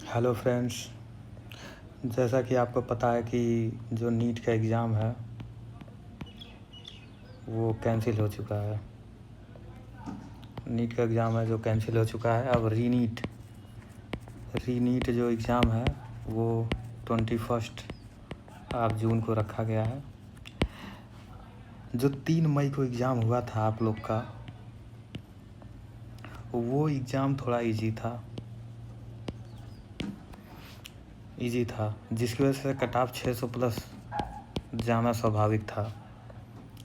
Hello friends. जैसा कि आपको पता है कि जो नीट का एग्ज़ाम है वो कैंसिल हो चुका है। नीट का एग्ज़ाम है जो कैंसिल हो चुका है। अब रीनीट जो एग्ज़ाम है वो 21 आप जून को रखा गया है। जो 3 मई को एग्ज़ाम हुआ था आप लोग का, वो एग्ज़ाम थोड़ा इजी था, जिसकी वजह से कट ऑफ 600 प्लस जाना स्वाभाविक था।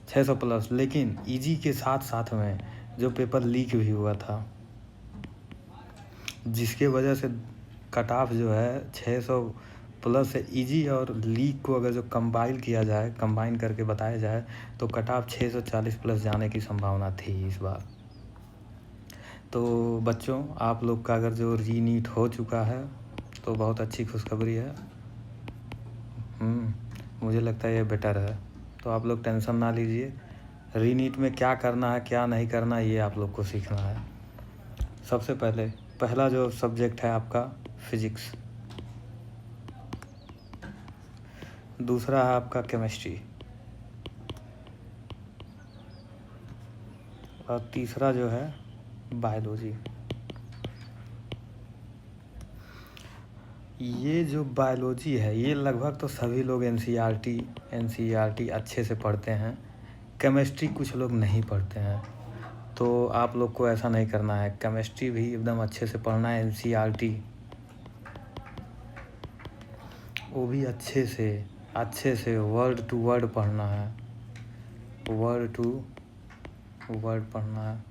600 प्लस, लेकिन इजी के साथ साथ में जो पेपर लीक भी हुआ था, जिसके वजह से कट ऑफ जो है 600 प्लस है। इजी और लीक को अगर जो कंबाइन करके बताया जाए तो कट ऑफ 640 प्लस जाने की संभावना थी इस बार। तो बच्चों, आप लोग का अगर जो रीनीट हो चुका है तो बहुत अच्छी खुशखबरी है। मुझे लगता है ये बेटर है। तो आप लोग टेंशन ना लीजिए। रीनीट में क्या करना है क्या नहीं करना है ये आप लोग को सीखना है। सबसे पहला जो सब्जेक्ट है आपका फिजिक्स, दूसरा है आपका केमिस्ट्री, और तीसरा जो है बायोलॉजी। ये जो बायोलॉजी है ये लगभग तो सभी लोग एनसीईआरटी अच्छे से पढ़ते हैं। केमिस्ट्री कुछ लोग नहीं पढ़ते हैं, तो आप लोग को ऐसा नहीं करना है। केमिस्ट्री भी एकदम अच्छे से पढ़ना है। एनसीईआरटी वो भी अच्छे से वर्ड टू वर्ड पढ़ना है। वर्ड टू वर्ड पढ़ना है।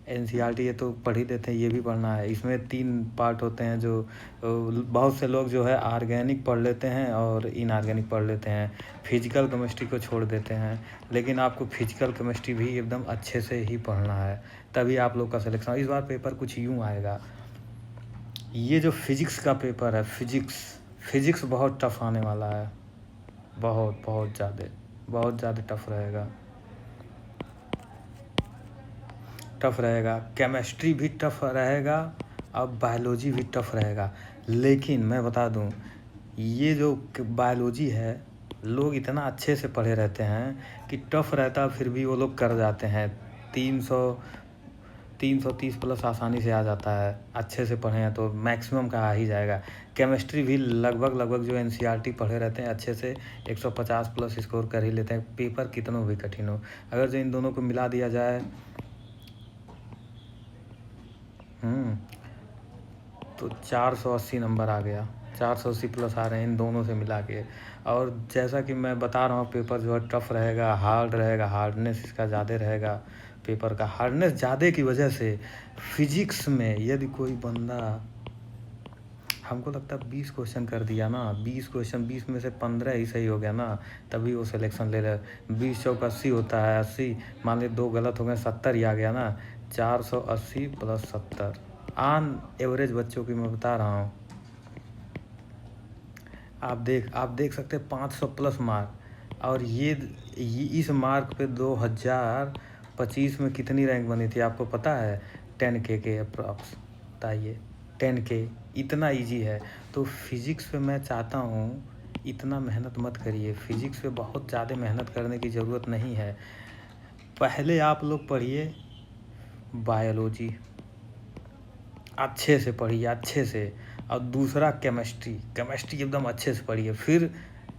एनसीईआरटी ये तो पढ़ ही देते हैं, ये भी पढ़ना है। इसमें 3 पार्ट होते हैं जो बहुत से लोग जो है ऑर्गेनिक पढ़ लेते हैं और इनऑर्गेनिक पढ़ लेते हैं, फिजिकल केमिस्ट्री को छोड़ देते हैं। लेकिन आपको फिजिकल केमिस्ट्री भी एकदम अच्छे से ही पढ़ना है, तभी आप लोग का सिलेक्शन। इस बार पेपर कुछ यूँ आएगा। ये जो फिजिक्स का पेपर है, फिजिक्स बहुत टफ आने वाला है। बहुत ज़्यादा टफ रहेगा। केमिस्ट्री भी टफ रहेगा और बायोलॉजी भी टफ रहेगा। लेकिन मैं बता दूं, ये जो बायोलॉजी है लोग इतना अच्छे से पढ़े रहते हैं कि टफ रहता फिर भी वो लोग कर जाते हैं। 330 प्लस आसानी से आ जाता है। अच्छे से पढ़े हैं तो मैक्सिमम का आ ही जाएगा। केमिस्ट्री भी लगभग जो एनसीईआरटी पढ़े रहते हैं अच्छे से 150 प्लस स्कोर कर ही लेते हैं, पेपर कितना भी कठिन हो। अगर जो इन दोनों को मिला दिया जाए तो 480 नंबर आ गया। 480 प्लस आ रहे हैं इन दोनों से मिला के। और जैसा कि मैं बता रहा हूँ, पेपर जो है टफ रहेगा, हार्ड रहेगा, हार्डनेस इसका ज़्यादा रहेगा। पेपर का हार्डनेस ज़्यादा की वजह से फिजिक्स में यदि कोई बंदा, हमको लगता है 20 क्वेश्चन कर दिया ना, 20 क्वेश्चन, 20 में से 15 ही सही हो गया ना, तभी वो सिलेक्शन ले ले। 20 चौक 80 होता है, 80 मान ली 2 गलत हो गए, 70 ही आ गया ना। 480 प्लस 70 ऑन एवरेज बच्चों की मैं बता रहा हूँ। आप देख सकते हैं 500 प्लस मार्क। और ये इस मार्क पे 2025 में कितनी रैंक बनी थी आपको पता है? 10K के अप्रॉक्स। बताइए, 10K इतना इजी है। तो फिज़िक्स पे मैं चाहता हूँ इतना मेहनत मत करिए। फिज़िक्स पे बहुत ज़्यादा मेहनत करने की ज़रूरत नहीं है। पहले आप लोग पढ़िए बायोलॉजी, अच्छे से पढ़िए, अच्छे से। और दूसरा केमिस्ट्री एकदम अच्छे से पढ़िए। फिर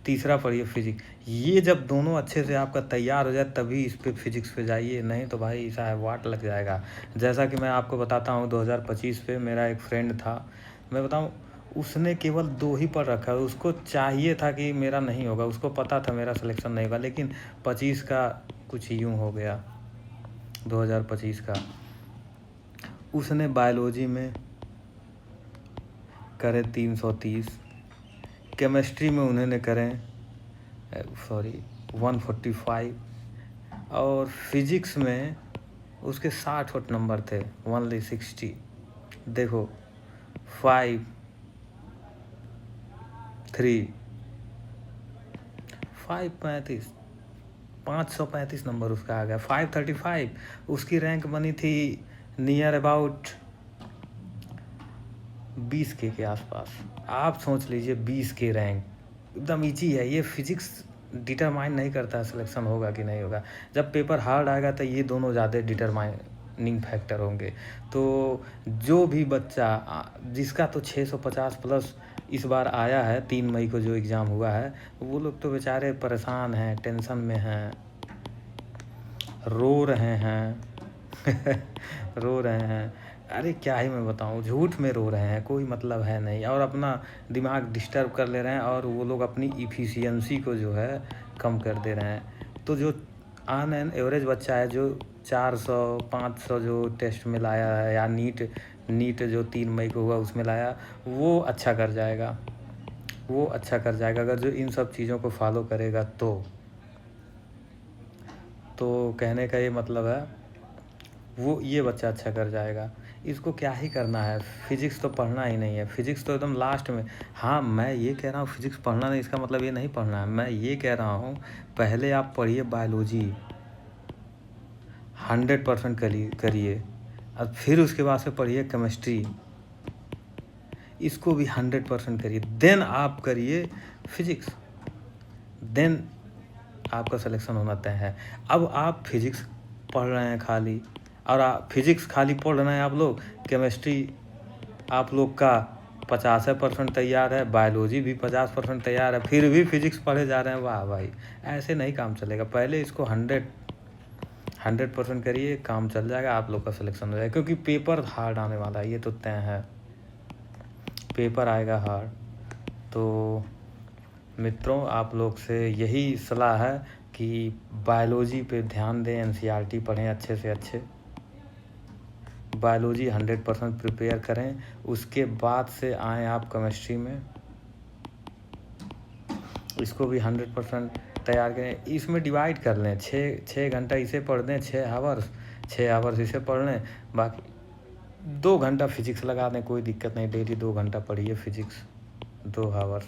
तीसरा पढ़िए फिजिक्स। ये जब दोनों अच्छे से आपका तैयार हो जाए तभी इस पे फिजिक्स पे जाइए, नहीं तो भाई साहब वाट लग जाएगा। जैसा कि मैं आपको बताता हूँ, 2025 पे मेरा एक फ्रेंड था, मैं बताऊँ, उसने केवल 2 ही पढ़ रखा है। उसको चाहिए था कि मेरा नहीं होगा, उसको पता था मेरा सिलेक्शन नहीं होगा, लेकिन 25 का कुछ यूँ हो गया। 2025 का उसने बायोलॉजी में करे 330, केमिस्ट्री में उन्होंने करें 145, और फिजिक्स में उसके 60 नंबर थे, ओनली 60। देखो 5 3 535 535 नंबर उसका आ गया। 535 उसकी रैंक बनी थी, नियर अबाउट 20 के आसपास। आप सोच लीजिए 20 के रैंक एकदम ईजी है। ये फिजिक्स डिटरमाइन नहीं करता सिलेक्शन होगा कि नहीं होगा। जब पेपर हार्ड आएगा तो ये दोनों ज़्यादा डिटरमाइनिंग फैक्टर होंगे। तो जो भी बच्चा जिसका तो 650 प्लस इस बार आया है 3 मई को जो एग्ज़ाम हुआ है, वो लोग तो बेचारे परेशान हैं, टेंशन में हैं, रो रहे हैं रो रहे हैं। अरे क्या ही मैं बताऊँ, झूठ में रो रहे हैं, कोई मतलब है नहीं, और अपना दिमाग डिस्टर्ब कर ले रहे हैं, और वो लोग अपनी इफ़िशियंसी को जो है कम कर दे रहे हैं। तो जो ऑन एन एवरेज बच्चा है जो 400-500 जो टेस्ट में लाया है, या नीट जो 3 मई को हुआ उसमें लाया, वो अच्छा कर जाएगा, वो अच्छा कर जाएगा अगर जो इन सब चीज़ों को फॉलो करेगा। तो कहने का ये मतलब है वो ये बच्चा अच्छा कर जाएगा। इसको क्या ही करना है, फिज़िक्स तो पढ़ना ही नहीं है, फिज़िक्स तो एकदम लास्ट में। हाँ, मैं ये कह रहा हूँ फिज़िक्स पढ़ना नहीं, इसका मतलब ये नहीं पढ़ना है। मैं ये कह रहा हूँ पहले आप पढ़िए बायोलॉजी 100% करिए, और फिर उसके बाद से पढ़िए केमिस्ट्री, इसको भी 100% करिए, देन आप करिए फिज़िक्स, देन आपका सिलेक्शन होना तय है। अब आप फिज़िक्स पढ़ रहे हैं खाली, और फिज़िक्स खाली पढ़ रहे हैं आप लोग, केमिस्ट्री आप लोग का 50% तैयार है, बायोलॉजी भी 50% तैयार है, फिर भी फिज़िक्स पढ़े जा रहे हैं। वाह भाई, ऐसे नहीं काम चलेगा। पहले इसको 100% करिए, काम चल जाएगा, आप लोग का सिलेक्शन हो जाएगा। क्योंकि पेपर हार्ड आने वाला है, ये तो तय है, पेपर आएगा हार्ड। तो मित्रों, आप लोग से यही सलाह है कि बायोलॉजी पे ध्यान दें, एनसीईआरटी पढ़ें अच्छे से अच्छे, बायोलॉजी 100% प्रिपेयर करें, उसके बाद से आएँ आप केमिस्ट्री में, इसको भी 100% तैयार करें। इसमें डिवाइड कर लें, 6 घंटा इसे पढ़ दें, 6 आवर्स इसे पढ़ लें, बाकी 2 घंटा फिजिक्स लगा दें, कोई दिक्कत नहीं, डेली 2 घंटा पढ़िए फिजिक्स, 2 आवर्स।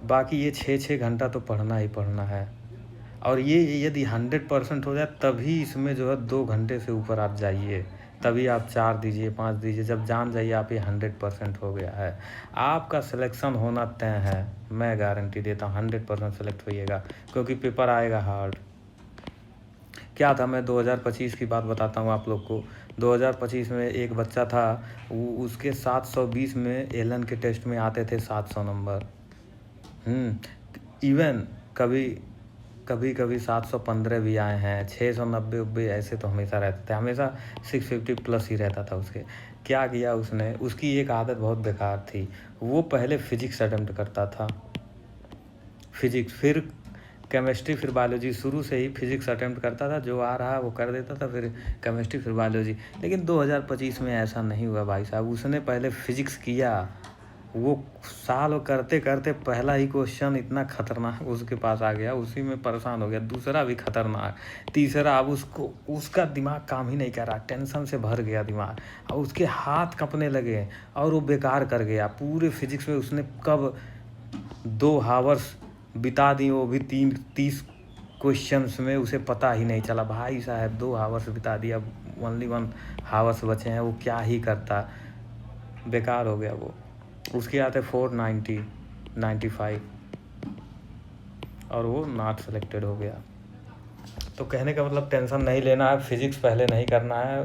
बाकी ये 6 घंटा तो पढ़ना ही पढ़ना है। और ये यदि 100% हो जाए तभी इसमें जो है 2 घंटे से ऊपर आप जाइए, तभी आप 4 दीजिए, 5 दीजिए, जब जान जाइए आप ये 100% हो गया है, आपका सिलेक्शन होना तय है। मैं गारंटी देता हूँ 100% सेलेक्ट होइएगा, क्योंकि पेपर आएगा हार्ड। क्या था, मैं 2025 की बात बताता हूँ आप लोग को। 2025 में एक बच्चा था, उसके 720 में एलन के टेस्ट में आते थे 700 नंबर। इवन कभी 715 भी आए हैं, 690 ऐसे तो हमेशा रहते थे, हमेशा 650 प्लस ही रहता था उसके। क्या किया उसने, उसकी एक आदत बहुत बेकार थी, वो पहले फिजिक्स अटेम्प्ट करता था, फिजिक्स, फिर केमिस्ट्री, फिर बायोलॉजी, शुरू से ही फिजिक्स अटेम्प्ट करता था, जो आ रहा वो कर देता था, फिर केमिस्ट्री, फिर बायोलॉजी। लेकिन 2025 में ऐसा नहीं हुआ भाई साहब, उसने पहले फिजिक्स किया, वो साल करते करते पहला ही क्वेश्चन इतना खतरनाक उसके पास आ गया, उसी में परेशान हो गया, दूसरा भी खतरनाक, तीसरा, अब उसका दिमाग काम ही नहीं कर रहा, टेंशन से भर गया दिमाग, और उसके हाथ कांपने लगे, और वो बेकार कर गया पूरे फिजिक्स में। उसने कब 2 आवर्स बिता दी, वो भी 30 क्वेश्चंस में, उसे पता ही नहीं चला भाई साहब, 2 आवर्स बिता दिया, ओनली 1 आवर्स बचे हैं, वो क्या ही करता, बेकार हो गया वो। उसके आते 495 और वो नॉट सेलेक्टेड हो गया। तो कहने का मतलब टेंशन नहीं लेना है, फिजिक्स पहले नहीं करना है,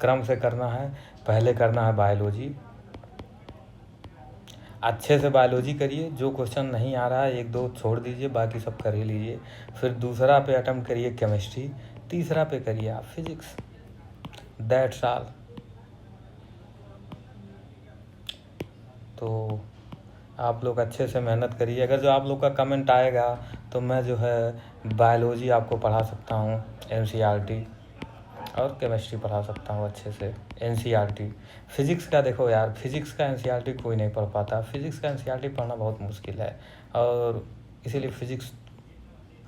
क्रम से करना है। पहले करना है बायोलॉजी, अच्छे से बायोलॉजी करिए, जो क्वेश्चन नहीं आ रहा है 1-2 छोड़ दीजिए, बाकी सब कर ही लीजिए। फिर दूसरा पे अटेम्प्ट करिए केमिस्ट्री, तीसरा पे करिए आप फिजिक्स, दैट्स ऑल। तो आप लोग अच्छे से मेहनत करिए। अगर जो आप लोग का कमेंट आएगा तो मैं जो है बायोलॉजी आपको पढ़ा सकता हूँ एनसीईआरटी, और केमिस्ट्री पढ़ा सकता हूँ अच्छे से एनसीईआरटी। फिज़िक्स का देखो यार, फिज़िक्स का एनसीईआरटी कोई नहीं पढ़ पाता, फिज़िक्स का एनसीईआरटी पढ़ना बहुत मुश्किल है, और इसीलिए फ़िज़िक्स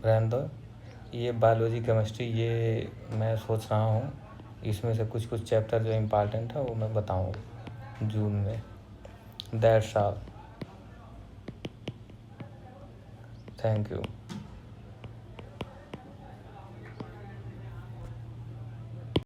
रहने दो। ये बायोलॉजी केमिस्ट्री ये मैं सोच रहा हूँ, इसमें से कुछ चैप्टर जो इम्पॉर्टेंट है वो मैं बताऊँगा जून में। That's all, thank you.